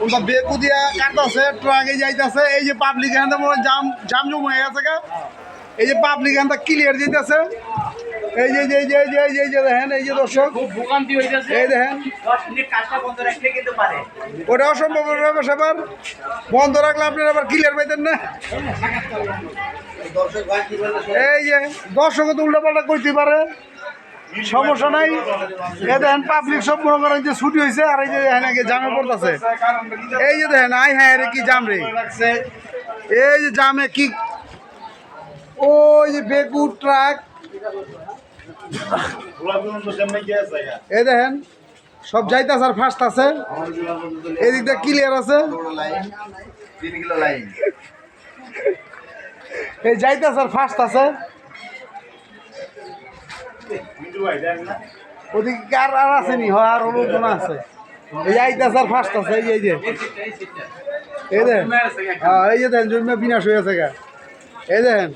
ওটা বেকু দিয়া কাটতেছে ট্রাকে যাইতেছে এই যে পাবলিক এখানটা মনে জাম জম হয়ে গেছে গা এই যে পাবলিক এখানটা ক্লিয়ার যেতেছে এই যে যে যে যে যে যে দেখেন এই যে দর্শক এই দেখেন ওটা অসম্ভব ব্যাপার বন্ধ রাখলে আপনার আবার ক্লিয়ার পাইতেন না এই যে দর্শক তো উল্টাপাল্টা করতে পারে সমস্যা নাই এ দেখেন পাবলিক সব মনে করেন যে ছুটি হয়েছে আর এই যে এখানে জামে পড়তেছে এই যে দেখেন আই হ্যাঁ রে কি জাম রে এই যে জামে কি ওই যে বেকু ট্রাক এই দেখেন সব যাইতেছে আর ফার্স্ট আছে এদিক দিয়ে ক্লিয়ার আছে এই যাইতেছে আর ফার্স্ট আছে ওদিকে কার আর আসেনি হয় আর লোকজন আছে এই আইতাছে আর ফার্স্ট আছে এই যে এই দেখেন এই যে দেখেন জমি বিনাশ হয়ে আছে গা এই দেখেন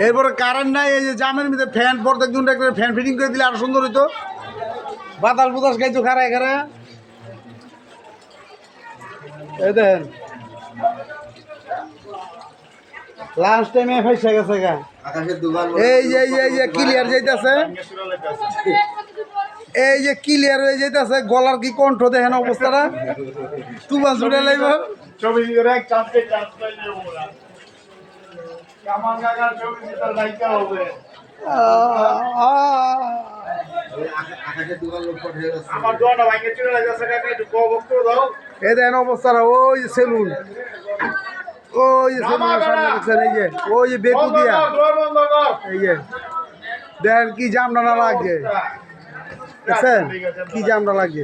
এরপরে কারেন্ট নাই এই যে জামের মধ্যে ফ্যান প্রত্যেক দিন একটা ফ্যান ফিটিং করে দিলে আরো সুন্দর হইতো বাতাস বুতাস খাইতো খারায় খারায় এই দেখেন লাঞ্চ টাইমে ফাইসা গেছে গা এই যে এই যে ক্লিয়ার যাইতেছে এই যে ক্লিয়ার হয়ে যাইতেছে গলার কি কণ্ঠ দেখেন অবস্থাটা তুবা জুড়ে লাইব এই দেখেন অবস্থাটা ওই সেলুন ওই যে সেলুনের সামনে দেখছেন এই যে ওই যে বেকু দিয়া এই যে দেখেন কি জামটা না লাগে দেখছেন কি জামটা লাগে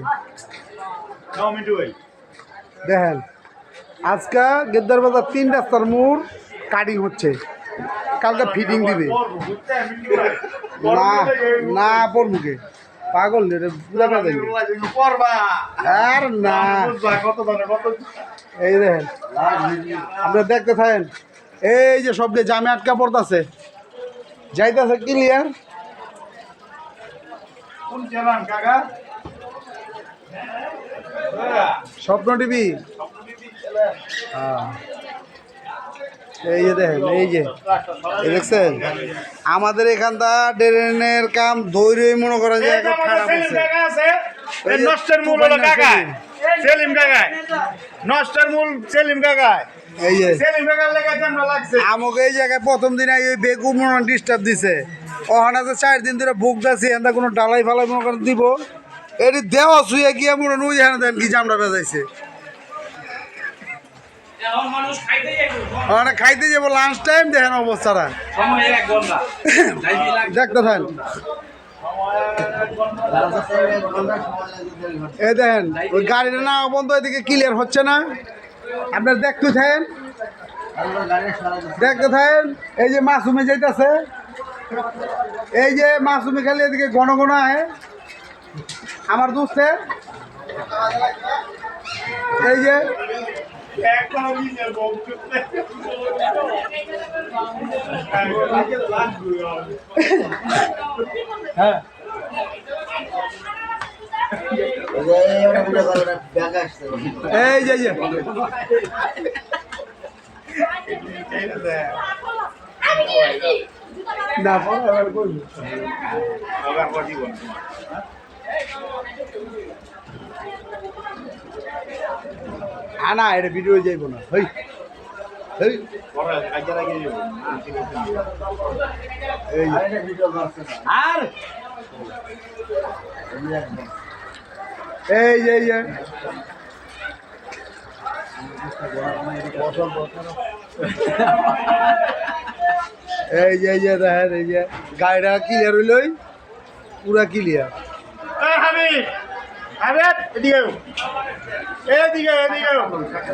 দেখেন আজকে গেদ্দার বাজার 3 রাস্তার মোড় কাটিং হচ্ছে কালকে ফিটিং দিবে না না পড়বুকে পাগল আর না এই দেখেন আপনারা দেখতে থাকেন এই যে সব জামে আটকা পড়তেছে যাইতেছে ক্লিয়ার স্বপ্ন টিভি এই যে দেখেন এই যে দেখছেন আমাদের এখানটা ড্রেনের কাম ধৈর্যই মনে করেন যে খারাপ আছে নষ্টের মূল হলো কাকায় সেলিম কাকায় নষ্টের মূল সেলিম কাকায় এই যে সেলিম কাকার লেগে আমরা লাগছে আমাকে এই জায়গায় প্রথম দিন এই বেগু মনে ডিস্টার্ব দিছে ওখানে যে 4 দিন ধরে বুক দাসি এখানটা কোনো ডালাই ফালাই মনে করেন দিব এটি দেওয়া শুয়ে গিয়ে মনে নই এখানে দেন কি জামটা বেজাইছে খাইতে যাবো লাঞ্চ টাইম দেখেন অবস্থাটা দেখতে থাকেন এই দেখেন ওই গাড়িটা না বন্ধ এদিকে ক্লিয়ার হচ্ছে না আপনার দেখতে থাকেন দেখতে থাকেন এই যে মাসুমে যাইতেছে এই যে মাসুমে খালি এদিকে ঘন ঘন আহে আমার দোস্তে এই যে হ্যাঁ এই যে না না এটা ভিডিও যাইব না হই আর এই যে এই যে দেখেন এই যে গাড়িটা ক্লিয়ার হইলই পুরা ক্লিয়ার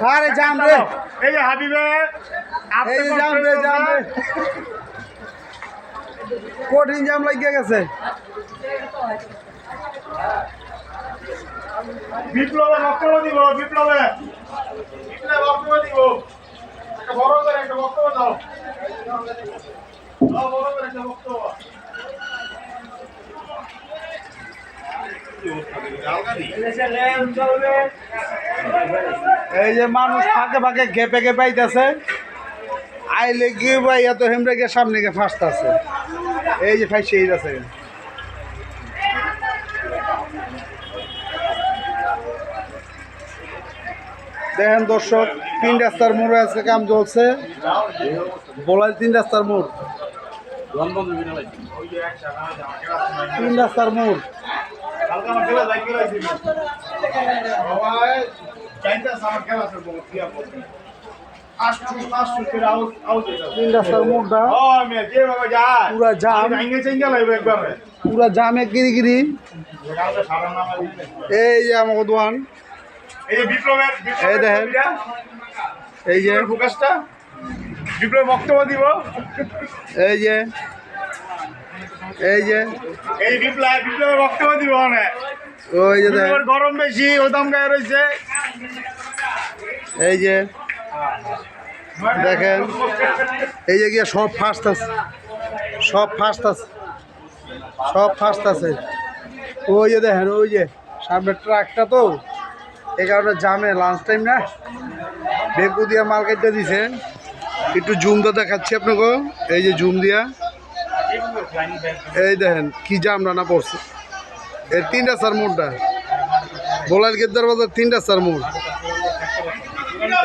আরে জাম রে এই যে হাবিবে এই যে জাম রে কঠিন জাম লাগিয়ে গেছে বিপ্লবে বক্তব্য দিব বিপ্লবে বক্তব্য দিব একটা বড় করে একটা বক্তব্য দাও বড় করে একটা বক্তব্য এই যে মানুষ ফাঁকে ফাঁকে ঘেপে ঘেপে আইতেছে আইলে কি ভাই এত হেমরে গিয়ে সামনে গিয়ে ফার্স্ট আছে এই যে ফাইসে আছে দেখেন দর্শক 3 রাস্তার মোড়ে আজকে কাম চলছে বলাই 3 রাস্তার মোড় 3 রাস্তার মোড় তিন রাস্তার মোড়টা পুরা জাম পুরা জামে গিরি এই যে আমাকে দোয়ান এই দেখেন এই যে বিপ্লব বক্তব্য দিব এই যে এই বিপ্লবের বক্তব্য দিব অনেক ওই যে দেখেন গরম বেশি ও দাম গায়ে রয়েছে এই যে দেখেন এই যে গিয়ে সব ফার্স্ট আছে সব ফার্স্ট আছে ওই যে দেখেন ওই যে সামনের ট্রাকটা তো এই কারণে জামে লাঞ্চ টাইম না বেকু দিয়া মার্কেটটা দিছে একটু জুমটা দেখাচ্ছি আপনাকে এই যে জুম দিয়া এই দেখেন কি জাম রান্না পড়ছে এর 3 রাস্তার মোড়টা বোলার গেদ্দার বাজার 3 রাস্তার মোড়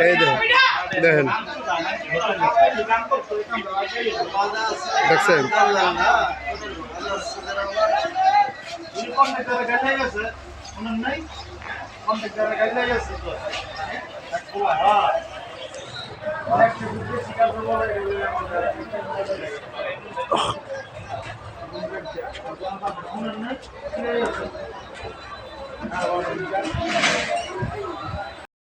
এই দেখেন দেখছেন